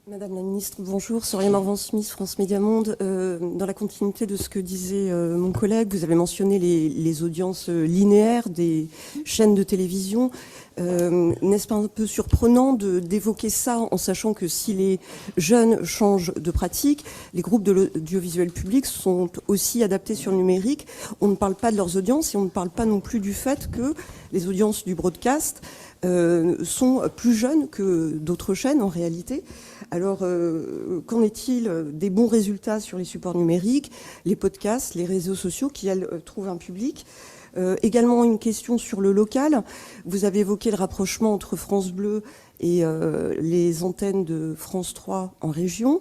Madame la ministre, bonjour. Soria Morvan-Smith, France Média Monde. Dans la continuité de ce que disait mon collègue, vous avez mentionné les audiences linéaires des chaînes de télévision. N'est-ce pas un peu surprenant d'évoquer ça en sachant que si les jeunes changent de pratique, les groupes de l'audiovisuel public sont aussi adaptés sur le numérique. On ne parle pas de leurs audiences et on ne parle pas non plus du fait que les audiences du broadcast sont plus jeunes que d'autres chaînes en réalité. Alors, qu'en est-il des bons résultats sur les supports numériques, les podcasts, les réseaux sociaux qui, elles, trouvent un public? Également une question sur le local. Vous avez évoqué le rapprochement entre France Bleu et les antennes de France 3 en région.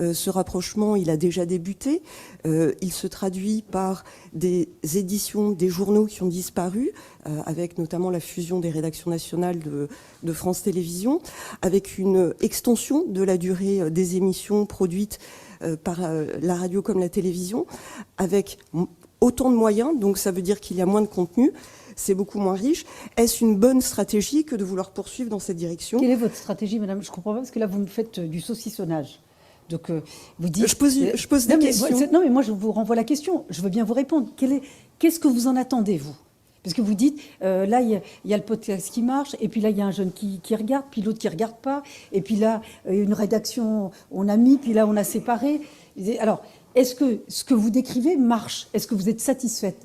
Ce rapprochement, il a déjà débuté. Il se traduit par des éditions des journaux qui ont disparu, avec notamment la fusion des rédactions nationales de France Télévisions, avec une extension de la durée des émissions produites par la radio comme la télévision, avec autant de moyens, donc ça veut dire qu'il y a moins de contenu, c'est beaucoup moins riche. Est-ce une bonne stratégie que de vouloir poursuivre dans cette direction? Quelle est votre stratégie, madame? Je ne comprends pas, parce que là, vous me faites du saucissonnage. Donc, vous dites... Je pose des questions. Non, mais moi, je vous renvoie la question. Je veux bien vous répondre. Qu'est-ce que vous en attendez, vous? Parce que vous dites, là, il y a le podcast qui marche, et puis là, il y a un jeune qui regarde, puis l'autre qui ne regarde pas, et puis là, une rédaction, on a mis, puis là, on a séparé. Alors, est-ce que ce que vous décrivez marche? Est-ce que vous êtes satisfaite?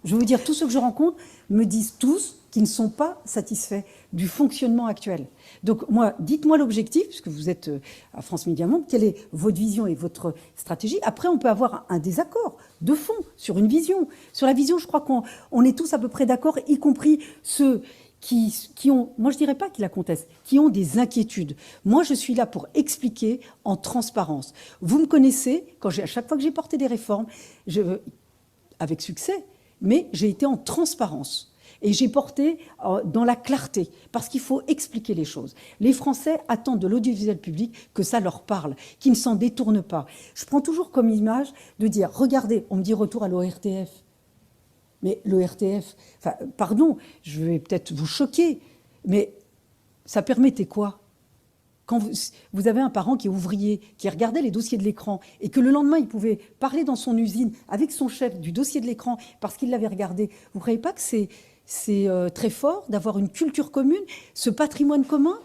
Je veux vous dire, tous ceux que je rencontre me disent tous qu'ils ne sont pas satisfaits du fonctionnement actuel. Donc, moi, dites-moi l'objectif, puisque vous êtes à France Média Monde, quelle est votre vision et votre stratégie? Après, on peut avoir un désaccord de fond sur une vision. Sur la vision, je crois qu'on est tous à peu près d'accord, y compris ceux qui ont, moi je dirais pas qu'ils la contestent, qui ont des inquiétudes. Moi, je suis là pour expliquer en transparence. Vous me connaissez, à chaque fois que j'ai porté des réformes, avec succès, mais j'ai été en transparence. Et j'ai porté dans la clarté, parce qu'il faut expliquer les choses. Les Français attendent de l'audiovisuel public que ça leur parle, qu'ils ne s'en détournent pas. Je prends toujours comme image de dire, regardez, on me dit retour à l'ORTF. Mais l'ORTF, enfin, pardon, je vais peut-être vous choquer, mais ça permettait quoi? Quand vous avez un parent qui est ouvrier, qui regardait les dossiers de l'écran, et que le lendemain, il pouvait parler dans son usine avec son chef du dossier de l'écran parce qu'il l'avait regardé, vous ne croyez pas que c'est très fort d'avoir une culture commune, ce patrimoine commun?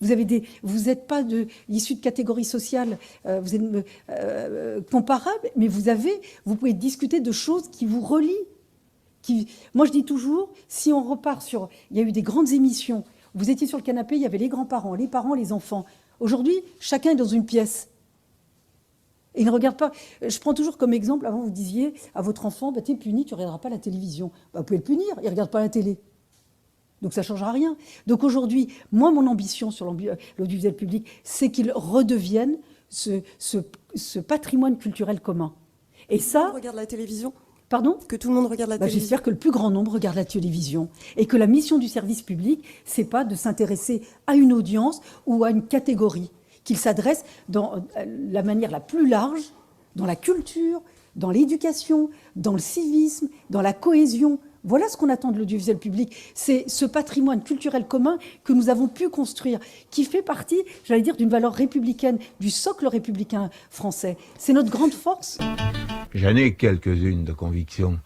Vous n'êtes pas issus de catégories sociales vous êtes, comparables, mais vous pouvez discuter de choses qui vous relient. Moi, je dis toujours, si on repart sur... Il y a eu des grandes émissions. Vous étiez sur le canapé, il y avait les grands-parents, les parents, les enfants. Aujourd'hui, chacun est dans une pièce. Et il ne regarde pas. Je prends toujours comme exemple, avant vous disiez à votre enfant, tu es puni, tu ne regarderas pas la télévision. Vous pouvez le punir, il ne regarde pas la télé. Donc ça ne changera rien. Donc aujourd'hui, moi, mon ambition sur l'audiovisuel public, c'est qu'il redevienne ce patrimoine culturel commun. Et ça... On regarde la télévision? Pardon? Que tout le monde regarde la télévision. J'espère que le plus grand nombre regarde la télévision et que la mission du service public, c'est pas de s'intéresser à une audience ou à une catégorie, qu'il s'adresse dans la manière la plus large, dans la culture, dans l'éducation, dans le civisme, dans la cohésion. Voilà ce qu'on attend de l'audiovisuel public. C'est ce patrimoine culturel commun que nous avons pu construire, qui fait partie, j'allais dire, d'une valeur républicaine, du socle républicain français. C'est notre grande force. J'en ai quelques-unes de convictions.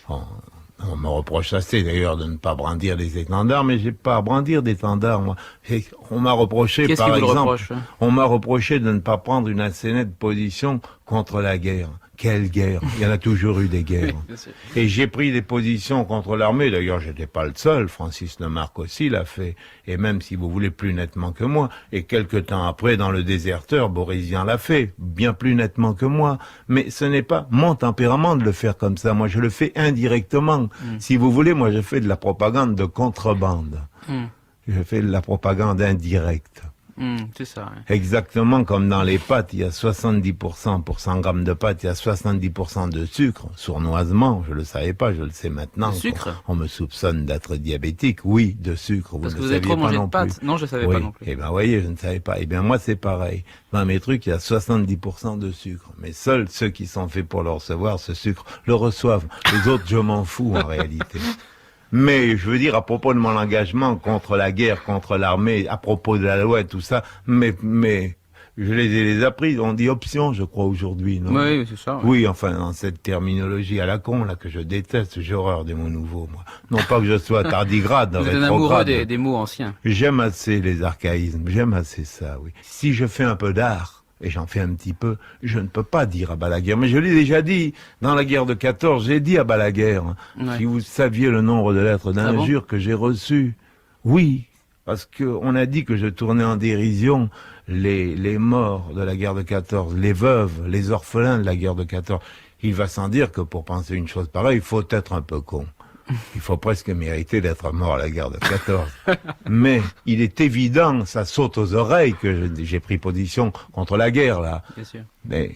On me reproche assez d'ailleurs de ne pas brandir des étendards, mais j'ai pas à brandir d'étendards, moi. On m'a reproché, par exemple, on m'a reproché de ne pas prendre une assez nette position contre la guerre. Quelle guerre? Il y en a toujours eu des guerres. Oui, et j'ai pris des positions contre l'armée. D'ailleurs, j'étais pas le seul. Francis Lemarque aussi l'a fait. Et même, si vous voulez, plus nettement que moi. Et quelque temps après, dans Le Déserteur, Boris Vian l'a fait. Bien plus nettement que moi. Mais ce n'est pas mon tempérament de le faire comme ça. Moi, je le fais indirectement. Si vous voulez, moi, je fais de la propagande de contrebande. Je fais de la propagande indirecte. C'est ça. Ouais. Exactement comme dans les pâtes, il y a 70%, pour 100 grammes de pâtes, il y a 70% de sucre. Sournoisement, je le savais pas, je le sais maintenant. De sucre? On me soupçonne d'être diabétique. Oui, de sucre. Parce que vous avez trop mangé de pâtes? Non, je savais pas non plus. Eh ben, voyez, je ne savais pas. Eh bien, moi, c'est pareil. Dans mes trucs, il y a 70% de sucre. Mais seuls ceux qui sont faits pour le recevoir, ce sucre, le reçoivent. Les autres, je m'en fous, en réalité. Mais je veux dire, à propos de mon engagement contre la guerre, contre l'armée, à propos de la loi et tout ça, mais Je les ai appris, on dit option, je crois, aujourd'hui, non? Oui, c'est ça. Ouais. Oui, enfin, dans cette terminologie à la con, là, que je déteste, j'ai horreur des mots nouveaux, moi. Non pas que je sois tardigrade, vous êtes un amoureux des mots anciens. J'aime assez les archaïsmes, j'aime assez ça, oui. Si je fais un peu d'art, et j'en fais un petit peu, je ne peux pas dire à bas la guerre. Mais je l'ai déjà dit, dans la guerre de 14, j'ai dit à bas la guerre. Ouais. Si vous saviez le nombre de lettres d'injures que j'ai reçues, oui, parce qu'on a dit que je tournais en dérision les morts de la guerre de 14, les veuves, les orphelins de la guerre de 14. Il va sans dire que pour penser une chose pareille, il faut être un peu con. Il faut presque mériter d'être mort à la guerre de 14. Mais il est évident, ça saute aux oreilles que j'ai pris position contre la guerre, là. Bien sûr. Mais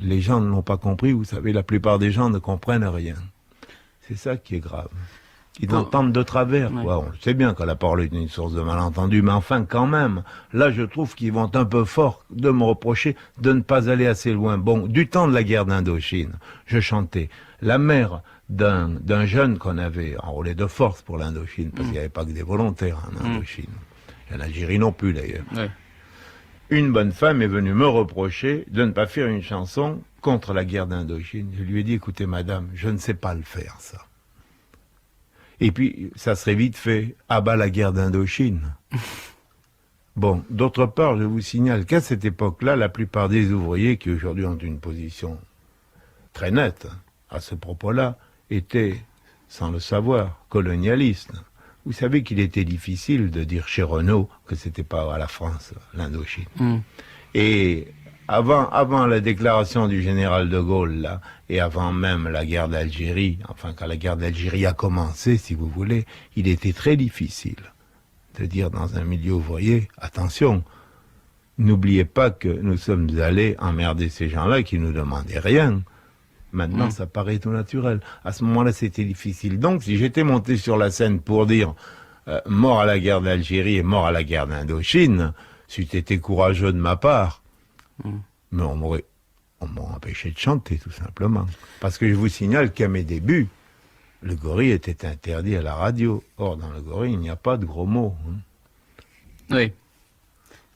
les gens ne l'ont pas compris, vous savez, la plupart des gens ne comprennent rien. C'est ça qui est grave. Ils entendent de travers, quoi. On sait bien que la parole est une source de malentendu, mais enfin, quand même, là, je trouve qu'ils vont un peu fort de me reprocher de ne pas aller assez loin. Bon, du temps de la guerre d'Indochine, je chantais la mère d'un jeune qu'on avait enrôlé de force pour l'Indochine, parce qu'il n'y avait pas que des volontaires en Indochine. Et en Algérie non plus, d'ailleurs. Ouais. Une bonne femme est venue me reprocher de ne pas faire une chanson contre la guerre d'Indochine. Je lui ai dit, écoutez, madame, je ne sais pas le faire, ça. Et puis, ça serait vite fait, à bas la guerre d'Indochine. Bon, d'autre part, je vous signale qu'à cette époque-là, la plupart des ouvriers qui aujourd'hui ont une position très nette à ce propos-là, étaient, sans le savoir, colonialistes. Vous savez qu'il était difficile de dire chez Renault que c'était pas à la France, l'Indochine. Et avant la déclaration du général de Gaulle, là, et avant même la guerre d'Algérie, enfin quand la guerre d'Algérie a commencé, si vous voulez, il était très difficile de dire dans un milieu ouvrier, attention, n'oubliez pas que nous sommes allés emmerder ces gens-là qui nous demandaient rien. Maintenant, ça paraît tout naturel. À ce moment-là, c'était difficile. Donc, si j'étais monté sur la scène pour dire mort à la guerre d'Algérie et mort à la guerre d'Indochine, c'eût été courageux de ma part, mais on m'aurait empêché de chanter, tout simplement. Parce que je vous signale qu'à mes débuts, le gorille était interdit à la radio. Or, dans le gorille, il n'y a pas de gros mots. Oui.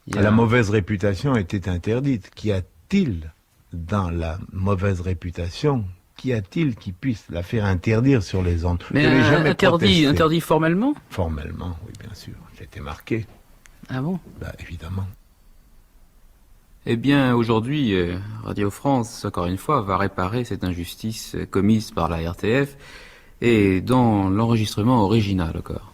La mauvaise réputation était interdite. Qu'y a-t-il dans la mauvaise réputation? Qu'y a-t-il qui puisse la faire interdire sur les ondes? Mais interdit formellement? Formellement, oui, bien sûr. J'étais marqué. Ah bon? Bah, évidemment. Eh bien, aujourd'hui, Radio France, encore une fois, va réparer cette injustice commise par la RTF et dans l'enregistrement original encore.